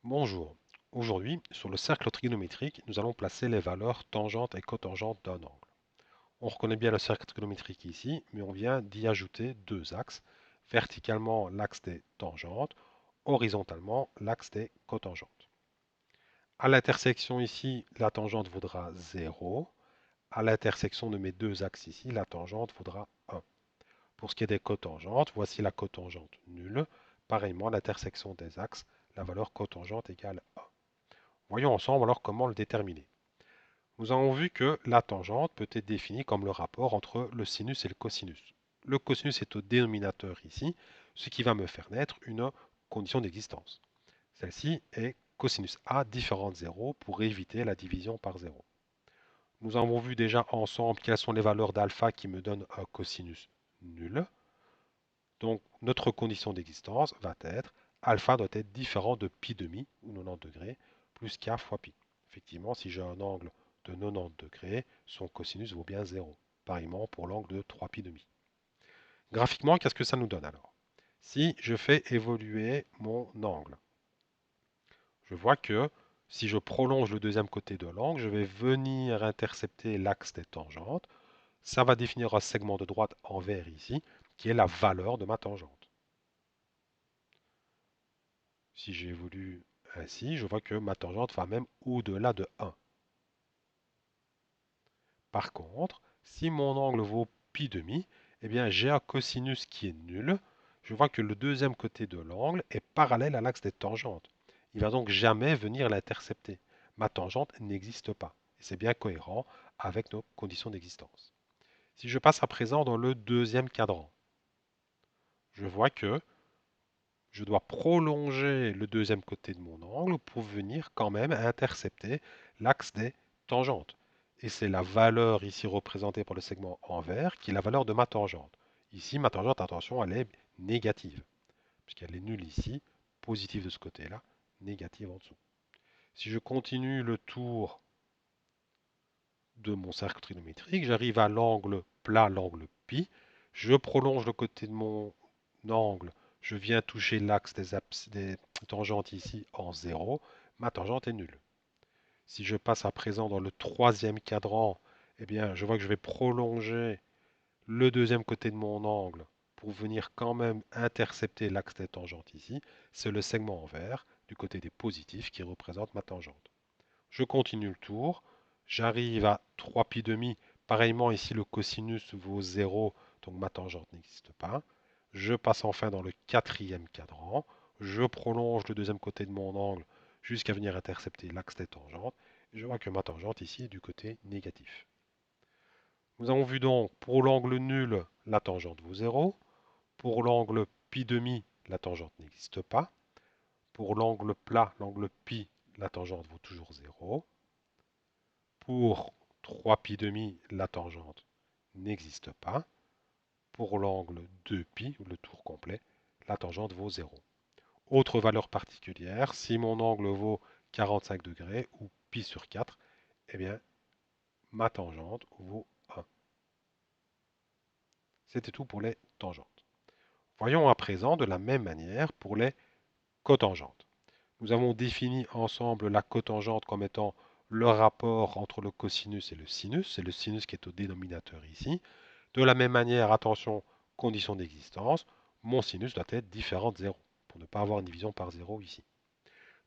Bonjour. Aujourd'hui, sur le cercle trigonométrique, nous allons placer les valeurs tangentes et cotangentes d'un angle. On reconnaît bien le cercle trigonométrique ici, mais on vient d'y ajouter deux axes. Verticalement, l'axe des tangentes, horizontalement, l'axe des cotangentes. À l'intersection ici, la tangente vaudra 0. À l'intersection de mes deux axes ici, la tangente vaudra 1. Pour ce qui est des cotangentes, voici la cotangente nulle. Pareillement, à l'intersection des axes, la valeur cotangente égale 1. Voyons ensemble alors comment le déterminer. Nous avons vu que la tangente peut être définie comme le rapport entre le sinus et le cosinus. Le cosinus est au dénominateur ici, ce qui va me faire naître une condition d'existence. Celle-ci est cosinus A différent de 0 pour éviter la division par 0. Nous avons vu déjà ensemble quelles sont les valeurs d'alpha qui me donnent un cosinus nul. Donc notre condition d'existence va être alpha doit être différent de pi demi, ou 90 degrés, plus k fois pi. Effectivement, si j'ai un angle de 90 degrés, son cosinus vaut bien 0. Pareillement pour l'angle de 3 pi demi. Graphiquement, qu'est-ce que ça nous donne alors? Si je fais évoluer mon angle, je vois que si je prolonge le deuxième côté de l'angle, je vais venir intercepter l'axe des tangentes. Ça va définir un segment de droite en vert ici, qui est la valeur de ma tangente. Si j'évolue ainsi, je vois que ma tangente va même au-delà de 1. Par contre, si mon angle vaut pi demi, eh bien j'ai un cosinus qui est nul. Je vois que le deuxième côté de l'angle est parallèle à l'axe des tangentes. Il va donc jamais venir l'intercepter. Ma tangente n'existe pas. Et c'est bien cohérent avec nos conditions d'existence. Si je passe à présent dans le deuxième cadran, je vois que je dois prolonger le deuxième côté de mon angle pour venir quand même intercepter l'axe des tangentes. Et c'est la valeur ici représentée par le segment en vert qui est la valeur de ma tangente. Ici, ma tangente, attention, elle est négative, puisqu'elle est nulle ici, positive de ce côté-là, négative en dessous. Si je continue le tour de mon cercle trigonométrique, j'arrive à l'angle plat, l'angle pi, je prolonge le côté de mon angle, je viens toucher l'axe des tangentes ici en 0, ma tangente est nulle. Si je passe à présent dans le troisième cadran, eh bien, je vois que je vais prolonger le deuxième côté de mon angle pour venir quand même intercepter l'axe des tangentes ici. C'est le segment en vert du côté des positifs qui représente ma tangente. Je continue le tour, j'arrive à 3 pi demi. Pareillement, ici, le cosinus vaut 0, donc ma tangente n'existe pas. Je passe enfin dans le quatrième cadran. Je prolonge le deuxième côté de mon angle jusqu'à venir intercepter l'axe des tangentes. Je vois que ma tangente ici est du côté négatif. Nous avons vu donc pour l'angle nul, la tangente vaut 0. Pour l'angle pi demi, la tangente n'existe pas. Pour l'angle plat, l'angle pi, la tangente vaut toujours 0. Pour 3 pi demi, la tangente n'existe pas. Pour l'angle 2π, ou le tour complet, la tangente vaut 0. Autre valeur particulière, si mon angle vaut 45 degrés ou pi sur 4, eh bien, ma tangente vaut 1. C'était tout pour les tangentes. Voyons à présent de la même manière pour les cotangentes. Nous avons défini ensemble la cotangente comme étant le rapport entre le cosinus et le sinus. C'est le sinus qui est au dénominateur ici. De la même manière, attention, condition d'existence, mon sinus doit être différent de 0 pour ne pas avoir une division par 0 ici.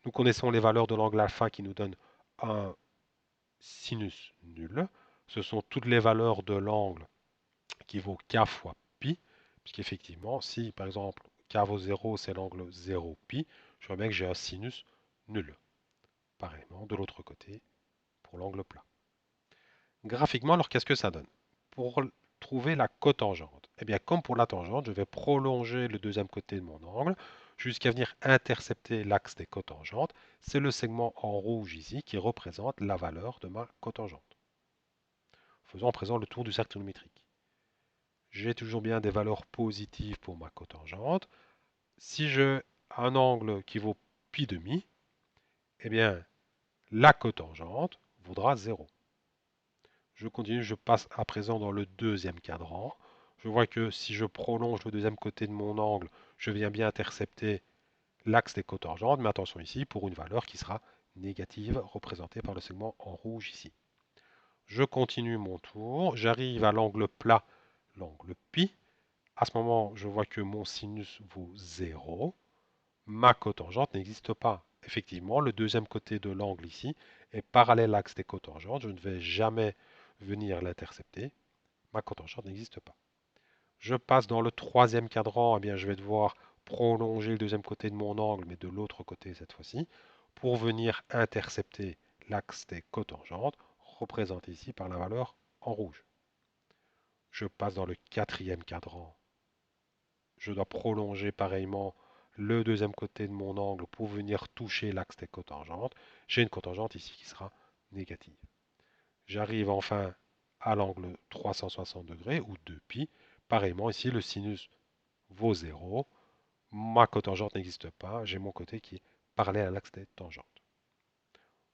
Nous connaissons les valeurs de l'angle alpha qui nous donnent un sinus nul. Ce sont toutes les valeurs de l'angle qui vaut k fois pi, puisqu'effectivement, si par exemple k vaut 0, c'est l'angle 0 pi, je vois bien que j'ai un sinus nul. Pareillement, de l'autre côté, pour l'angle plat. Graphiquement, alors qu'est-ce que ça donne? Pour trouver la cotangente, eh bien, comme pour la tangente, je vais prolonger le deuxième côté de mon angle jusqu'à venir intercepter l'axe des cotangentes. C'est le segment en rouge ici qui représente la valeur de ma cotangente. Faisons à présent le tour du cercle trigonométrique. J'ai toujours bien des valeurs positives pour ma cotangente. Si j'ai un angle qui vaut pi demi, eh bien, la cotangente vaudra 0. Je continue, je passe à présent dans le deuxième cadran. Je vois que si je prolonge le deuxième côté de mon angle, je viens bien intercepter l'axe des cotangentes, mais attention ici pour une valeur qui sera négative, représentée par le segment en rouge ici. Je continue mon tour, j'arrive à l'angle plat, l'angle pi. À ce moment, je vois que mon sinus vaut 0. Ma cotangente n'existe pas. Effectivement, le deuxième côté de l'angle ici est parallèle à l'axe des cotangentes. Je ne vais jamais venir l'intercepter. Ma cotangente n'existe pas. Je passe dans le troisième cadran, eh bien, je vais devoir prolonger le deuxième côté de mon angle, mais de l'autre côté cette fois-ci, pour venir intercepter l'axe des cotangentes, représenté ici par la valeur en rouge. Je passe dans le quatrième cadran. Je dois prolonger pareillement le deuxième côté de mon angle pour venir toucher l'axe des cotangentes. J'ai une cotangente ici qui sera négative. J'arrive enfin à l'angle 360 degrés ou 2π. Pareillement ici, le sinus vaut 0. Ma cotangente n'existe pas. J'ai mon côté qui est parallèle à l'axe des tangentes.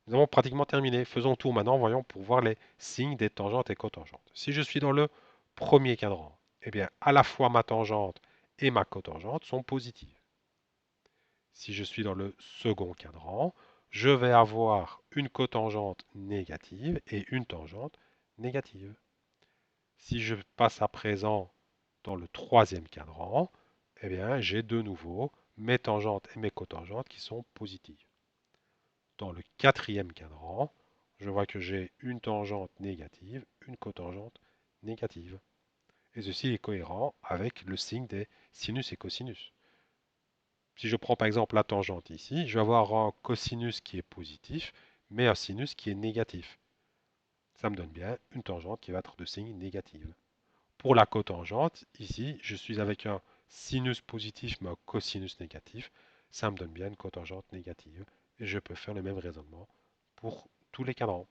Nous avons pratiquement terminé. Faisons le tour maintenant, voyons, pour voir les signes des tangentes et cotangentes. Si je suis dans le premier cadran, eh bien, à la fois ma tangente et ma cotangente sont positives. Si je suis dans le second cadran, je vais avoir une cotangente négative et une tangente négative. Si je passe à présent dans le troisième cadran, eh bien, j'ai de nouveau mes tangentes et mes cotangentes qui sont positives. Dans le quatrième cadran, je vois que j'ai une tangente négative, une cotangente négative. Et ceci est cohérent avec le signe des sinus et cosinus. Si je prends par exemple la tangente ici, je vais avoir un cosinus qui est positif, mais un sinus qui est négatif. Ça me donne bien une tangente qui va être de signe négative. Pour la cotangente, ici, je suis avec un sinus positif mais un cosinus négatif. Ça me donne bien une cotangente négative. Et je peux faire le même raisonnement pour tous les cadrans.